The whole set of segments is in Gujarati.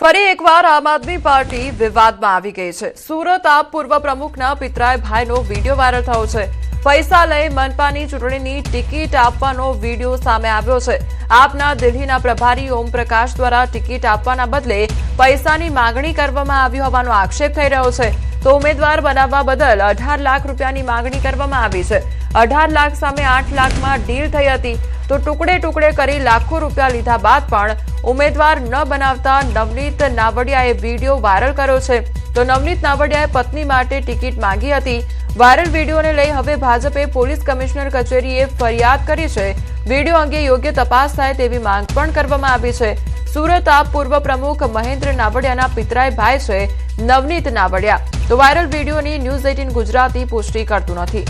ફરી એકવાર આમ આદમી પાર્ટી વિવાદમાં આવી ગઈ છે। સુરત આપ પૂર્વ પ્રમુખના પિતરાઈ ભાઈનો વિડીયો વાયરલ થયો છે। પૈસા લઈ મનપાની ચૂંટણીની ટિકિટ આપવાનો વિડીયો સામે આવ્યો છે। આપના દિલ્હીના પ્રભારી ઓમ પ્રકાશ દ્વારા ટિકિટ આપવાના બદલે પૈસાની માંગણી કરવામાં આવી હોવાનો આક્ષેપ થઈ રહ્યો છે। તો ઉમેદવાર બનાવવા બદલ 18 લાખ રૂપિયાની માંગણી કરવામાં આવી છે। 18 લાખ સામે 8 લાખમાં ડીલ થઈ હતી। તો ટુકડે ટુકડે કરી લાખો રૂપિયા લીધા બાદ પણ ઉમેદવાર ન બનાવતા નવનીત નાવડિયાએ વિડીયો વાયરલ કર્યો છે। તો નવનીત નાવડિયાએ પત્ની માટે ટિકિટ માંગી હતી। વાયરલ વિડીયોને લઈ હવે ભાજપે પોલીસ કમિશનર કચેરીએ ફરિયાદ કરી છે। વિડીયો અંગે યોગ્ય તપાસ થાય તેવી માંગ પણ કરવામાં આવી છે। સુરત આપ પૂર્વ પ્રમુખ મહેન્દ્ર નાવડિયાના પિતરાઈ ભાઈ છે નવનીત નાવડિયા। તો વાયરલ વિડીયોની ન્યૂઝ 18 ગુજરાતી પુષ્ટિ કરતું નથી।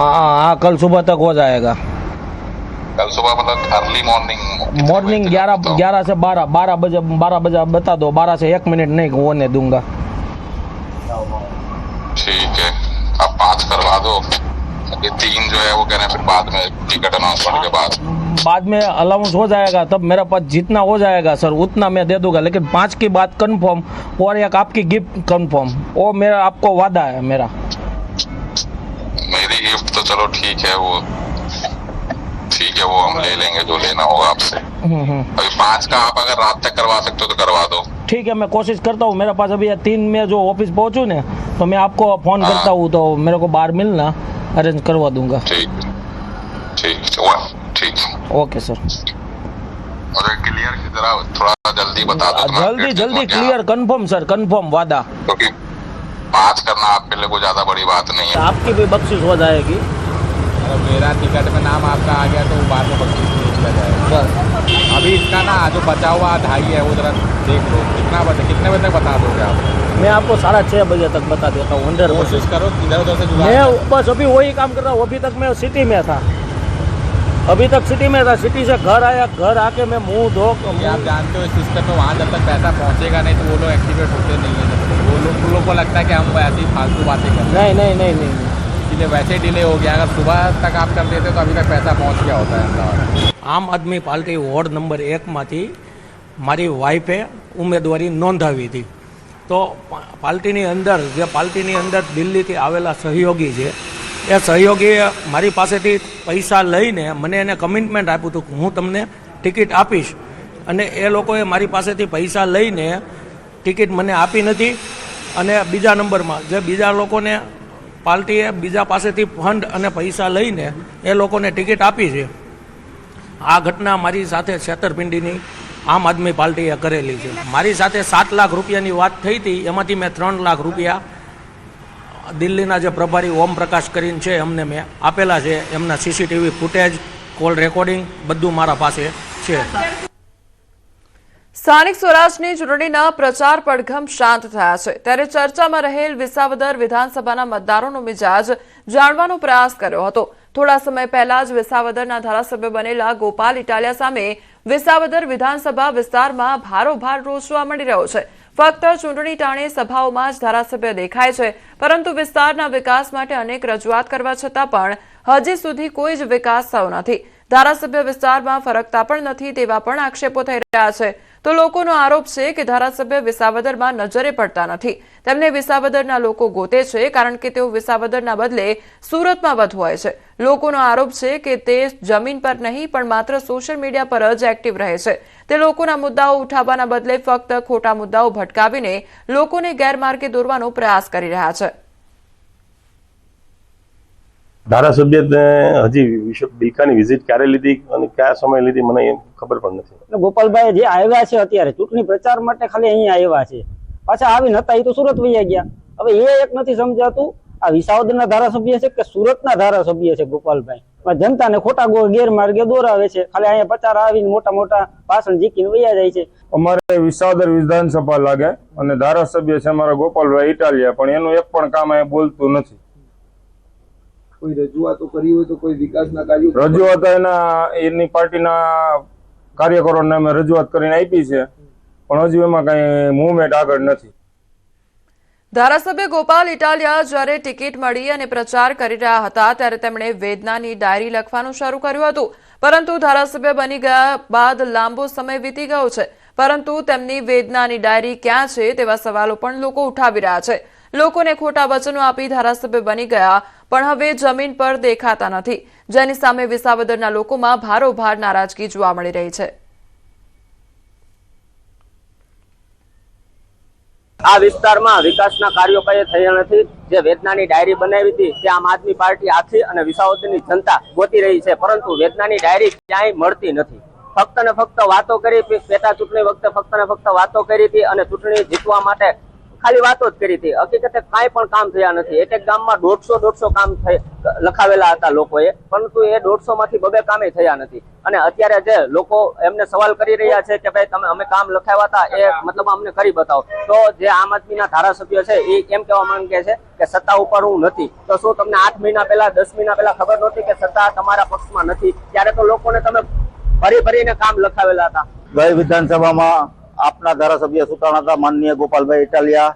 हाँ कल सुबह तक हो जाएगा। कल सुबह मतलब अर्ली मॉर्निंग 11 से 12 बजे बता दो। 12 से 1 मिनट नहीं होने दूंगा। ठीक है, अब 5 करवा दो। ये 3 जो है वो कह रहे हैं फिर बाद में टिकट अनाउंसमेंट के बाद में अलाउंस हो जाएगा तब मेरे पास जितना हो जाएगा सर उतना मैं दे दूंगा, लेकिन 5 की बात कंफर्म और एक आपकी गिफ्ट कंफर्म, वो मेरा आपको वादा है। मेरी गिफ्ट तो चलो ठीक है, वो हम ले लेंगे जो लेना होगा आपसे। अभी 5 का आप अगर रात तक करवा सकते हो तो करवा दो। ठीक है, मैं कोशिश करता हूँ। मेरे पास अभी 3 में जो ऑफिस पहुँचूँ ना तो मैं आपको फोन करता हूँ, तो मेरे को बाहर मिलना अरेंज करवा दूंगा। ठीक ओके सर। और क्लियर की तरह थोड़ा जल्दी बता दो। जल्दी क्लियर कंफर्म सर, कंफर्म वादा। क्योंकि 5 करना आपके लिए कोई ज्यादा बड़ी बात नहीं है। आपकी भी बख्शिश हो जाएगी। अगर मेरा टिकट में नाम आपका आ गया तो बाद में बख्शिश नहीं किया जाएगा। अभी इसका ना जो बचा हुआ 2.5 है वो जरा देख लो कितने बजे तक बता दोगे आप? मैं आपको 6:30 बजे तक बता देता हूँ। 100% कोशिश करो इधर उधर से जुगाड़। मैं बस अभी वही काम कर रहा हूँ। अभी तक मैं सिटी में था, सिटी से घर आया, घर आके मैं मुंह धो। आप जानते हो इस सिस्टम में वहाँ जब तक पैसा पहुँचेगा नहीं तो वो लोग एक्टिवेट होते नहीं है। वो लोग को लगता है कि हम ऐसी फालतू बातें कर रहे हैं। नहीं, इसलिए वैसे डिले हो गया। अगर सुबह तक आप कर देते तो अभी तक पैसा पहुँच गया होता है। आम आदमी पार्टी वोर्ड नंबर 1 मांथी मारी वाइफे उम्मीदवारी नोंधावी थी। तो पार्टीनी अंदर दिल्लीथी आवेला सहयोगी है, ए सहयोगी मारी पासेथी पैसा लईने मने एने कमिटमेंट आप्युं हतुं कि हूँ तमने टिकिट आपीश, अने ए लोकोए मारी पासेथी पैसा लईने टिकिट मने आपी नथी। अने बीजा नंबरमां जे बीजा लोकोने पार्टीए बीजा पासेथी फंड अने पैसा लईने ए लोकोने टिकिट आपी छे। आ घटना मारी साथे छेतरपिंडीनी आम आदमी पार्टीए करेली छे। मारी साथे 7 लाख रुपयानी वात थई हती, एमांथी मैं 3 लाख रुपया दिल्लीना जे प्रभारी ओम प्रकाश करीने छे एमने मैं आपेला छे। एमना सीसीटीवी फूटेज, कॉल रेकॉर्डिंग बधुं मारा पासे छे। સ્થાનિક સ્વરાજની ચૂંટણીના પ્રચાર પડઘમ શાંત થયા છે, ત્યારે ચર્ચામાં રહેલ વિસાવદર વિધાનસભાના મતદારોનો મિજાજ જાણવાનો પ્રયાસ કર્યો હતો। થોડા સમય પહેલા જ વિસાવદરના ધારાસભ્ય બનેલા ગોપાલ ઇટાલિયા સામે વિસાવદર વિધાનસભા વિસ્તારમાં ભારોભાર રોષ જોવા મળી રહ્યો છે। ફક્ત ચૂંટણી ટાણે સભાઓમાં જ ધારાસભ્ય દેખાય છે, પરંતુ વિસ્તારના વિકાસ માટે અનેક રજૂઆત કરવા છતાં પણ હજી સુધી કોઈ જ વિકાસ થયો નથી। ધારાસભ્ય વિસ્તારમાં ફરકતા પણ નથી તેવા પણ આક્ષેપો થઈ રહ્યા છે। તો લોકોનો આરોપ છે કે ધારાસભ્ય વિસાવદરમાં નજરે પડતા નથી। તેમને વિસાવદરના લોકો ગોતે છે કારણ કે તેઓ વિસાવદરના બદલે સુરતમાં વધુ હોય છે। લોકોનો આરોપ છે કે તે જમીન પર નહીં પણ માત્ર સોશિયલ મીડિયા પર જ એક્ટિવ રહે છે। તે લોકોના મુદ્દાઓ ઉઠાવવાના બદલે ફક્ત ખોટા મુદ્દાઓ ભટકાવીને લોકોને ગેરમાર્ગે દોરવાનો પ્રયાસ કરી રહ્યા છે। ધારાસભ્યને હજી બીકાની વિઝિટ ક્યારે લીધી અને કયા સમય લીધી મને ખબર પણ નથી। ગોપાલભાઈ જે આવ્યા છે અત્યારે ચૂંટણી પ્રચાર માટે ખાલી અહીંયા આવ્યા છે, પાછા આવી નતા, એ તો સુરત વયા ગયા। હવે એ એક નથી સમજાતું આ વિસાવદરના ધારાસભ્ય છે કે સુરતના ધારાસભ્ય છે ગોપાલભાઈ। જનતાને ખોટા ગેરમાર્ગે દોરાવે છે, ખાલી અહીંયા પ્રચાર આવીને મોટા મોટા ભાષણ જીકીને વયા જાય છે। અમારે વિસાવદર વિધાનસભા લાગે અને ધારાસભ્ય છે અમારા ગોપાલભાઈ ઇટાલિયા, પણ એનું એક પણ કામ અહીંયા બોલતું નથી। કોઈ રજૂઆતો કરી હોય તો કોઈ વિકાસના કાર્યો રજૂઆત એની પાર્ટીના કાર્યકરોને અમે રજૂઆત કરીને આપી છે, પણ હજુ એમાં કઈ મૂવમેન્ટ આગળ નથી। ધારાસભ્ય ગોપાલ ઇટાલિયા જ્યારે ટિકિટ મળી અને પ્રચાર કરી રહ્યા હતા ત્યારે તેમણે વેદનાની ડાયરી લખવાનું શરૂ કર્યું હતું, પરંતુ ધારાસભ્ય બની ગયા બાદ લાંબો સમય વીતી ગયો છે, પરંતુ તેમની વેદનાની ડાયરી ક્યાં છે તેવા સવાલો પણ લોકો ઉઠાવી રહ્યા છે। લોકોને ખોટા વચનો આપી ધારાસભ્ય બની ગયા પણ હવે જમીન પર દેખાતા નથી, જેની સામે વિસાવદરના લોકોમાં ભારોભાર નારાજગી જોવા મળી રહી છે। આ વિસ્તારમાં વિકાસના કાર્યો કઈ થયા નથી। જે વેદનાની ડાયરી બનાવી હતી તે આમ આદમી પાર્ટી આખી અને વિસાવદરની જનતા ગોતી રહી છે, પરંતુ વેદનાની ડાયરી ક્યાંય મળતી નથી। ફક્ત ને ફક્ત વાતો કરી, પેટા ચૂંટણી વખતે ફક્ત ને ફક્ત વાતો કરી હતી અને ચૂંટણી જીતવા માટે ખાલી વાતો જ કરી હતી। હકીકતે કાંઈ પણ કામ થયા નથી। એક ગામમાં 150 કામ લખાવેલા હતા લોકોએ, પરંતુ એ 150 માંથી 2 કામે થયા નથી। અને અત્યારે જે લોકો એમને સવાલ કરી રહ્યા છે કે ભાઈ અમે કામ લખાવ્યા હતા એ મતલબ અમને કરી બતાવો, તો જે આમ આદમીના ધારાસભ્ય છે એ એમ કહેવા માંગે છે કે સત્તા ઉપર હું નથી। તો શું તમને 8 મહિના પહેલા 10 મહિના પહેલા ખબર નહોતી કે સત્તા તમારા પક્ષમાં નથી? ત્યારે તો લોકોને તમે ભરીને કામ લખાવેલા હતા। ગઈ વિધાનસભામાં આપના ધારાસભ્ય ચૂંટાણા હતા માનનીય ગોપાલભાઈ ઇટાલિયા,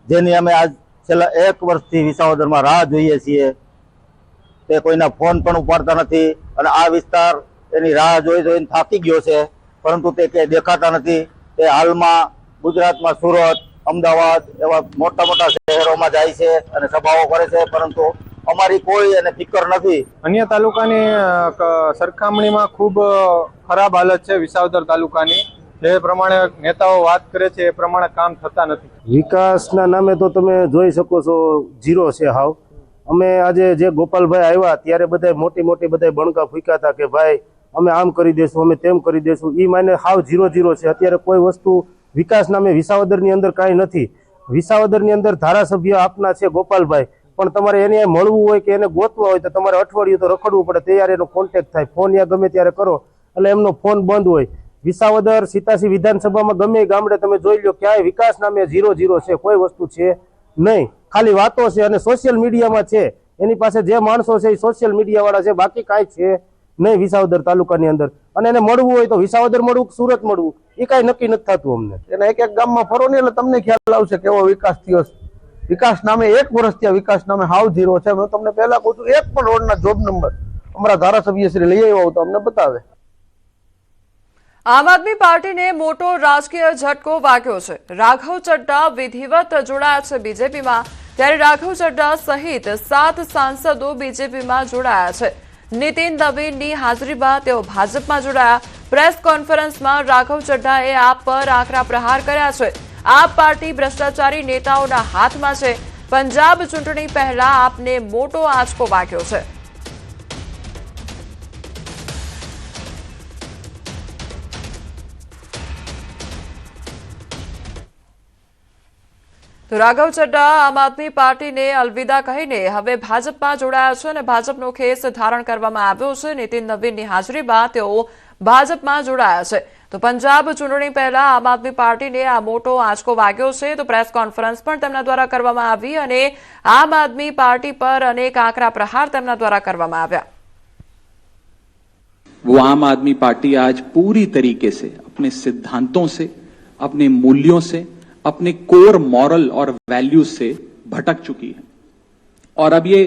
જેની અમે આજ છેલ્લા 1 વર્ષથી વિસાવદરમાં રાહ જોઈએ છીએ। તે કોઈના ફોન પણ ઉપાડતા નથી અને આ વિસ્તાર એની રાહ જોઈને થાકી ગયો છે, પરંતુ તે ક્યાંય દેખાતા નથી। તે હાલમાં ગુજરાતમાં સુરત, અમદાવાદ એવા મોટા મોટા શહેરોમાં જાય છે અને સભાઓ કરે છે, પરંતુ અમારી કોઈ એને ફિકર નથી। અન્ય તાલુકાની સરખામણીમાં ખૂબ ખરાબ હાલત છે વિસાવદર તાલુકાની। જે પ્રમાણે નેતાઓ વાત કરે છે એ પ્રમાણે કામ થતા નથી। વિકાસના નામે તો તમે જોઈ શકો છો ઝીરો છે હાવ। અમે આજે જે ગોપાલભાઈ આવ્યા ત્યારે બધા મોટી બધા બણકા ફૂંક્યા હતા કે ભાઈ અમે આમ કરી દેશું, અમે તેમ કરી દેશું। એ માને હાવ ઝીરો છે। અત્યારે કોઈ વસ્તુ વિકાસ નામે વિસાવદરની અંદર કાંઈ નથી। વિસાવદરની અંદર ધારાસભ્ય આપના છે ગોપાલભાઈ, પણ તમારે એને મળવું હોય કે એને ગોતવા હોય તો તમારે અઠવાડિયું તો રખડવું પડે, ત્યારે એનો કોન્ટેક્ટ થાય। ફોન યા ગમે ત્યારે કરો એટલે એમનો ફોન બંધ હોય। વિસાવદર સીતાસી વિધાનસભામાં ગમે ગામડે તમે જોઈ લો, ક્યાંય વિકાસ નામે ઝીરો છે, કોઈ વસ્તુ છે નહીં, ખાલી વાતો છે અને સોશિયલ મીડિયામાં છે। એની પાસે જે માણસો છે એ સોશિયલ મીડિયા વાળા છે, બાકી કાંઈ છે નહીં વિસાવદર તાલુકાની અંદર। અને એને મળવું હોય તો વિસાવદર મળવું, સુરત મળવું, એ કાંઈ નક્કી નથી થતું અમને। એના એક ગામમાં ફરો ને એટલે તમને ખ્યાલ આવશે કેવો વિકાસ થયો છે। વિકાસ નામે 1 વર્ષ થયા, વિકાસ નામે હાવ ઝીરો છે। હું તમને પહેલા કહું છું, એક પણ રોડના જોબ નંબર અમારા ધારાસભ્ય શ્રી લઈ આવ્યા તો અમને બતાવે। આમ આદમી પાર્ટીને મોટો રાજકીય ઝટકો વાગ્યો છે। રાઘવ ચડ્ડા વિધિવત જોડાયા છે બીજેપીમાં, ત્યારે રાઘવ ચડ્ડા સહિત 7 સાંસદો બીજેપીમાં જોડાયા છે। નીતિન નવીનની હાજરીમાં તેઓ ભાજપમાં જોડાયા। પ્રેસ કોન્ફરન્સમાં રાઘવ ચડ્ડાએ આપ પર આકરા પ્રહાર કર્યા છે। આપ પાર્ટી ભ્રષ્ટાચારી નેતાઓના હાથમાં છે। પંજાબ ચૂંટણી પહેલા આપને મોટો આંચકો વાગ્યો છે। તો રાઘવ ચડ્ડા આમ આદમી પાર્ટીને અલવિદા કહીને હવે ભાજપમાં જોડાયા છે અને ભાજપનો ખેસ ધારણ કરવામાં આવ્યો છે। નીતિન નવીનની હાજરીમાં તેઓ ભાજપમાં જોડાયા છે। તો પંજાબ ચૂંટણી પહેલા આમ આદમી પાર્ટીને આ મોટો આંચકો વાગ્યો છે। તો પ્રેસ કોન્ફરન્સ પણ તેમના દ્વારા કરવામાં આવી અને આમ આદમી પાર્ટી પર અનેક આકરા પ્રહાર તેમના દ્વારા કરવામાં આવ્યા। वो आम आदमी पार्टी आज पूरी तरीके से अपने सिद्धांतों से, अपने मूल्यों से, अपने कोर मॉरल और वैल्यूज से भटक चुकी है। और अब ये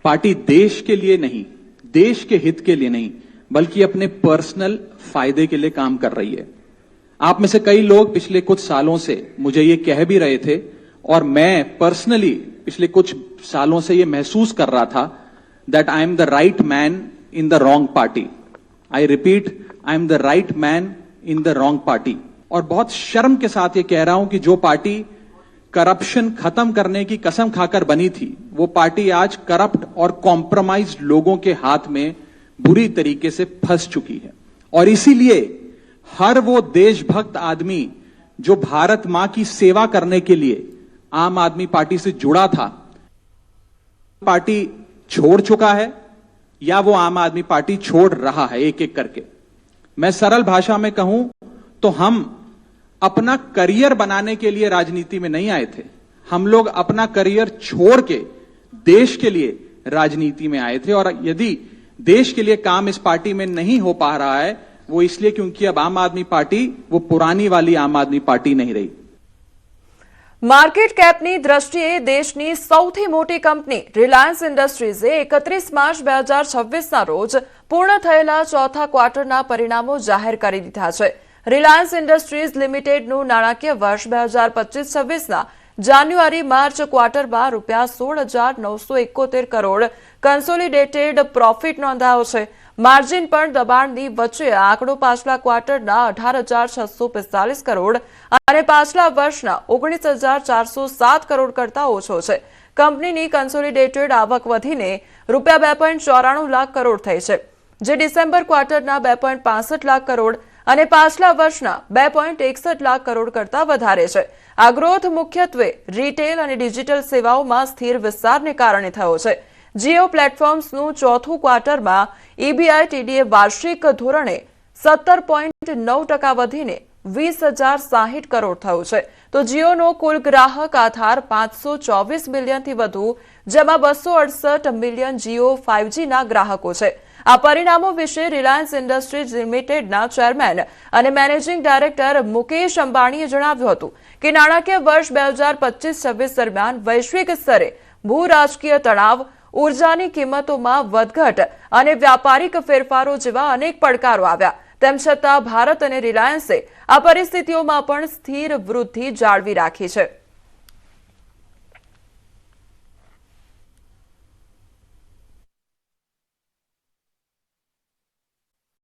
पार्टी देश के लिए नहीं, देश के हित के लिए नहीं, बल्कि अपने पर्सनल फायदे के लिए काम कर रही है। आप में से कई लोग पिछले कुछ सालों से मुझे ये कह भी रहे थे और मैं पर्सनली पिछले कुछ सालों से ये महसूस कर रहा था that I am the right man in the wrong party. I repeat, I am the right man in the wrong party. और बहुत शर्म के साथ ये कह रहा हूं कि जो पार्टी करप्शन खत्म करने की कसम खाकर बनी थी, वो पार्टी आज करप्ट और कॉम्प्रोमाइज लोगों के हाथ में बुरी तरीके से फंस चुकी है। और इसीलिए हर वो देशभक्त आदमी जो भारत मां की सेवा करने के लिए आम आदमी पार्टी से जुड़ा था, पार्टी छोड़ चुका है या वो आम आदमी पार्टी छोड़ रहा है एक एक करके। मैं सरल भाषा में कहूं तो हम अपना करियर बनाने के लिए राजनीति में नहीं आए थे। हम लोग अपना करियर छोड़ के देश के लिए राजनीति में आए थे। और यदि देश के लिए काम इस पार्टी में नहीं हो पा रहा है, वो इसलिए क्योंकि अब आम आदमी पार्टी वो पुरानी वाली आम आदमी पार्टी नहीं रही। માર્કેટ કેપની દ્રષ્ટિએ દેશની સૌથી મોટી કંપની રિલાયન્સ ઇન્ડસ્ટ્રીઝે 31 માર્ચ 2026ના રોજ પૂર્ણ થયેલા ચોથા ક્વાર્ટરના પરિણામો જાહેર કરી દીધા છે. રિલાયન્સ ઇન્ડસ્ટ્રીઝ લિમિટેડનું નાણાકીય વર્ષ 2025-26ના જાન્યુઆરી માર્ચ ક્વાર્ટરમાં ₹16,971 કરોડ કન્સોલિડેટેડ પ્રોફિટ નોંધાયો છે. માર્જિન પણ દબાણની વચ્ચે આંકડો પાછલા ક્વાર્ટરના 18,645 કરોડ અને પાછલા વર્ષના 19,407 કરોડ કરતાં ઓછો છે. કંપનીની કન્સોલિડેટેડ આવક વધીને ₹2.94 લાખ કરોડ થઈ છે, જે ડિસેમ્બર ક્વાર્ટરના 2.65 લાખ કરોડ અને પાછલા વર્ષના 2.61 લાખ કરોડ કરતાં વધારે છે. આ ગ્રોથ મુખ્યત્વે રિટેલ અને ડિજિટલ સેવાઓમાં સ્થિર વિસ્તારને કારણે થયો છે. જીઓ પ્લેટફોર્મ્સનું ચોથું ક્વાર્ટરમાં EBITDA વાર્ષિક ધોરણે 17.9% વધીને 20,060 કરોડ થયું છે. તો જીઓનો કુલ ગ્રાહક આધાર 524 મિલિયનથી વધુ, જેમાં 268 મિલિયન જીઓ 5Gના ગ્રાહકો છે. આ પરિણામો વિશે રિલાયન્સ ઇન્ડસ્ટ્રીઝ લિમિટેડના ચેરમેન અને મેનેજિંગ ડાયરેક્ટર મુકેશ અંબાણીએ જણાવ્યું હતું કે નાણાકીય વર્ષ 2025-26 દરમિયાન વૈશ્વિક સ્તરે ભૂ રાજકીય તણાવ, ઉર્જાની કિંમતોમાં વધઘટ અને વ્યાપારિક ફેરફારો જેવા અનેક પડકારો આવ્યા. તેમ છતાં ભારત અને રિલાયન્સે આ પરિસ્થિતિઓમાં પણ સ્થિર વૃદ્ધિ જાળવી રાખી છે.